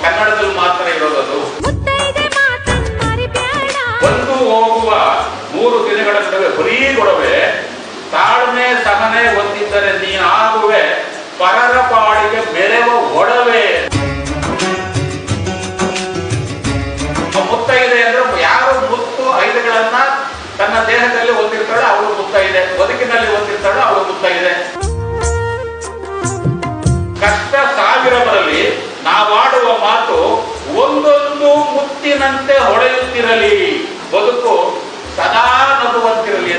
ಕನ್ನಡದಲ್ಲಿ ಮಾತ್ರ ಇರೋದು. ಬಂದು ಹೋಗುವ 3 ದಿನಗಳ ನಡುವೆ ಬರೀ ಗೊಡವೆ, ತಾಳ್ಮೆ ಸಹನೆ ಹೊಂದಿದ್ದರೆ ನೀನಾಗುವೆ ಪರರ ಪಾಡಿಗೆ ಮೆರೆವ ಒಡವೆ. ಮುತ್ತೈದೆ ಅಂದ್ರೆ ಯಾರು ಮುತ್ತು ಐದುಗಳನ್ನ ತನ್ನ ದೇಹದಲ್ಲಿ ಹೊಂದಿರ್ತಾಳೆ ಅವಳು ಮುತ್ತೈದೆ, ಬದುಕಿನಲ್ಲಿ ಹೊಂದಿರ್ತಾಳೆ ಅವಳು ಮುತ್ತೈದೆ. ಕಷ್ಟ 1000 ಬರಲಿ, ನಾವಾಡುವ ಮಾತು ಒಂದೊಂದು ಮುತ್ತಿನಂತೆ ಹೊಳೆಯುತ್ತಿರಲಿ, ಬದುಕು ಸದಾ ನಗುವಂತಿರಲಿ.